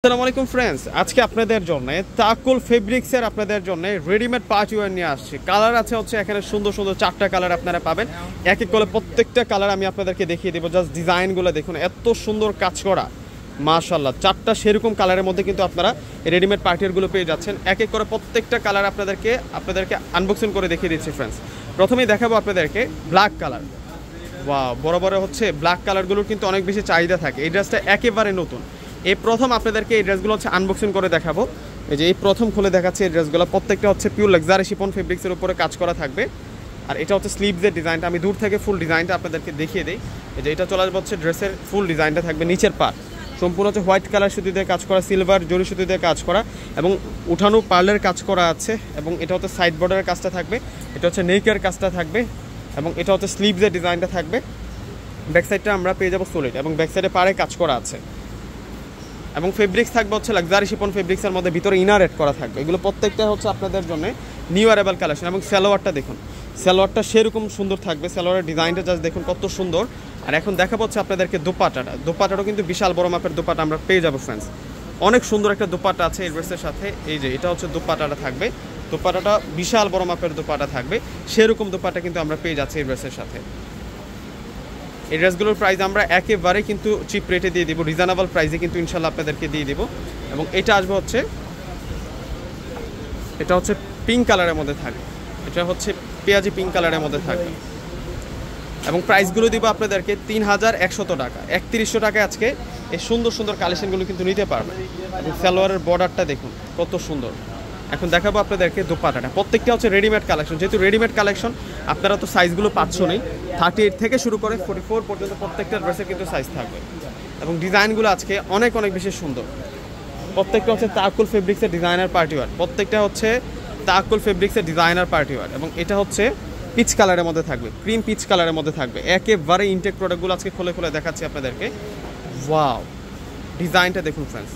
আসসালামু আলাইকুম ফ্রেন্ডস, আজকে আপনাদের জন্য তাকুল ফেব্রিক্সের আপনাদের জন্য রেডিমেড পার্টি ওয়্যার নিয়ে আসছি। কালার আছে হচ্ছে এখানে সুন্দর সুন্দর 4টা কালার আপনারা পাবেন। এক এক করে প্রত্যেকটা কালার আমি আপনাদেরকে দেখিয়ে দেবো। জাস্ট ডিজাইনগুলো দেখুন, এত সুন্দর কাজ করা, মাশাআল্লাহ। 4টা সেরকম কালারের মধ্যে কিন্তু আপনারা রেডিমেড পার্টিওয়ারগুলো পেয়ে যাচ্ছেন। এক এক করে প্রত্যেকটা কালার আপনাদেরকে আনবক্সিং করে দেখিয়ে দিচ্ছি ফ্রেন্ডস। প্রথমেই দেখাবো আপনাদেরকে ব্ল্যাক কালার। ওয়াও, বড় বড় হচ্ছে ব্ল্যাক কালারগুলোর কিন্তু অনেক বেশি চাহিদা থাকে। এই ড্রেসটা একেবারে নতুন। এই প্রথম আপনাদেরকে এই ড্রেসগুলো হচ্ছে আনবক্সিং করে দেখাবো। এই যে এই প্রথম খুলে দেখাচ্ছে এই ড্রেসগুলো, প্রত্যেকটা হচ্ছে পিওর লাক্সারি শিফন ফেব্রিক্সের উপরে কাজ করা থাকবে। আর এটা হচ্ছে স্লিভসের ডিজাইনটা, আমি দূর থেকে ফুল ডিজাইনটা আপনাদেরকে দেখিয়ে দিই। এই যে এটা চলে আসবে হচ্ছে ড্রেসের ফুল ডিজাইনটা থাকবে। নিচের পার্ট সম্পূর্ণ হচ্ছে হোয়াইট কালার সুতি দিয়ে কাজ করা, সিলভার জরি সুতি দিয়ে কাজ করা এবং উঠানো পার্লের কাজ করা আছে। এবং এটা হচ্ছে সাইড বর্ডারের কাজটা থাকবে, এটা হচ্ছে নেকের কাজটা থাকবে এবং এটা হচ্ছে স্লিভসের ডিজাইনটা থাকবে। ব্যাক সাইডটা আমরা পেয়ে যাবো সলিড এবং ব্যাক সাইডে পাড়ে কাজ করা আছে। এবং ফেব্রিক্স থাকবে হচ্ছে লাক্সারি শিফন ফেব্রিক্সের মধ্যে, ভিতরে ইনার এড করা থাকবে। এগুলো প্রত্যেকটা হচ্ছে আপনাদের জন্য নিউ অ্যারাইভাল কালেকশন। এবং সালোয়ারটা দেখুন, সালোয়ারটা সেরকম সুন্দর থাকবে। সালোয়ারের ডিজাইনটা জাস্ট দেখুন কত সুন্দর। আর এখন দেখাবো হচ্ছে আপনাদেরকে দোপাট্টাটাও কিন্তু বিশাল বড় মাপের দোপাট্টা আমরা পেয়ে যাবো ফ্রেন্ডস। অনেক সুন্দর একটা দোপাট্টা আছে এই ড্রেসের সাথে। এই যে এটা হচ্ছে দোপাট্টাটা থাকবে, দোপাট্টাটা বিশাল বড় মাপের দোপাট্টা থাকবে। সেরকম দোপাট্টা কিন্তু আমরা পেয়ে যাচ্ছি এই ড্রেসের সাথে। এই ড্রেসগুলোর প্রাইস আমরা একেবারে কিন্তু চিপ রেটে দিয়ে দিব, রিজনেবল প্রাইসে কিন্তু ইনশাল্লাহ আপনাদেরকে দিয়ে দিব। এবং এটা আসবে হচ্ছে, এটা হচ্ছে পিঙ্ক কালারের মধ্যে থাকবে, এটা হচ্ছে পেঁয়াজি পিঙ্ক কালারের মধ্যে থাকবে। এবং প্রাইসগুলো দিব আপনাদেরকে 3100 টাকা। 3100 টাকায় আজকে এই সুন্দর সুন্দর কালেকশনগুলো কিন্তু নিতে পারবেন। এবং সালোয়ারের বর্ডারটা দেখুন কত সুন্দর। এখন দেখাবো আপনাদেরকে দোপাট্টাটা, প্রত্যেকটা হচ্ছে রেডিমেড কালেকশন। যেহেতু রেডিমেড কালেকশন আপনারা তো সাইজগুলো পাচ্ছই, 38 থেকে শুরু করে 44 পর্যন্ত প্রত্যেকটা ড্রেসের কিন্তু সাইজ থাকবে। এবং ডিজাইনগুলো আজকে অনেক অনেক বেশি সুন্দর। প্রত্যেকটা হচ্ছে তাকুল ফেব্রিক্সের ডিজাইনার পার্টিওয়ার, প্রত্যেকটা হচ্ছে তাকুল ফেব্রিক্সের ডিজাইনার পার্টিওয়ার। এবং এটা হচ্ছে পিচ কালারের মধ্যে থাকবে, ক্রিম পিচ কালারের মধ্যে থাকবে। একেবারে ইনটেক প্রোডাক্টগুলো আজকে খুলে খুলে দেখাচ্ছি আপনাদেরকে। ওয়াও, ডিজাইনটা দেখুন ফ্রেন্ডস,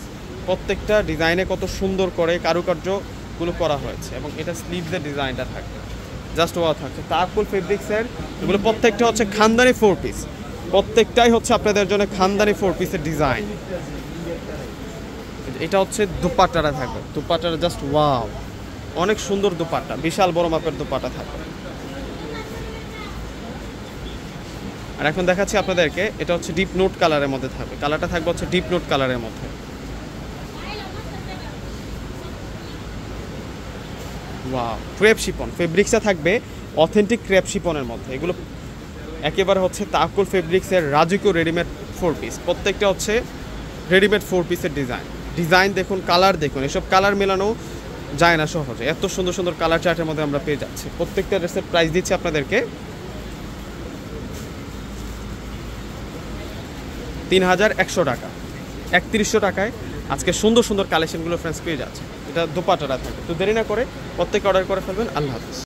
প্রত্যেকটা ডিজাইনে কত সুন্দর করে কারুকার্যগুলো করা হয়েছে। এবং এটা স্লিভসের ডিজাইনটা থাকবে, জাস্ট ওয়াও থাকছে। তাকুল ফেব্রিক্সের এগুলো প্রত্যেকটা হচ্ছে খানদানি 4 পিস, প্রত্যেকটাই হচ্ছে আপনাদের জন্য খানদানি 4 পিসের ডিজাইন। এটা হচ্ছে দুপাট্টাটা থাকবে, দুপাট্টাটা জাস্ট ওয়াও, অনেক সুন্দর দুপাট্টা, বিশাল বড় মাপের দুপাট্টা থাকবে। আর এখন দেখাচ্ছি আপনাদেরকে, এটা হচ্ছে ডিপ নোট কালারের মধ্যে থাকবে, কালারটা থাকবে হচ্ছে ডিপ নোট কালারের মধ্যে। ওয়াও, ক্রেপ শিপন ফেব্রিক্সটা থাকবে অথেন্টিক ক্রেপ শিপনের মধ্যে। এগুলো একেবারে হচ্ছে তাকুল ফেব্রিক্সের রাজকীয় রেডিমেড 4 পিস, প্রত্যেকটা হচ্ছে রেডিমেড 4 পিসের ডিজাইন দেখুন, কালার দেখুন, এসব কালার মেলানো যায় না সহজে। এত সুন্দর সুন্দর কালার চার্টের মধ্যে আমরা পেয়ে যাচ্ছি। প্রত্যেকটা ড্রেসের প্রাইস দিচ্ছি আপনাদেরকে 3100 টাকা। 3100 টাকায় আজকে সুন্দর সুন্দর কালেকশনগুলো ফ্রেন্ডস পেয়ে যাচ্ছে। এটা দোপাট্টাটা থাকবে। তো দেরি না করে প্রত্যেকে অর্ডার করে ফেলবেন। আল্লাহ হাফিজ।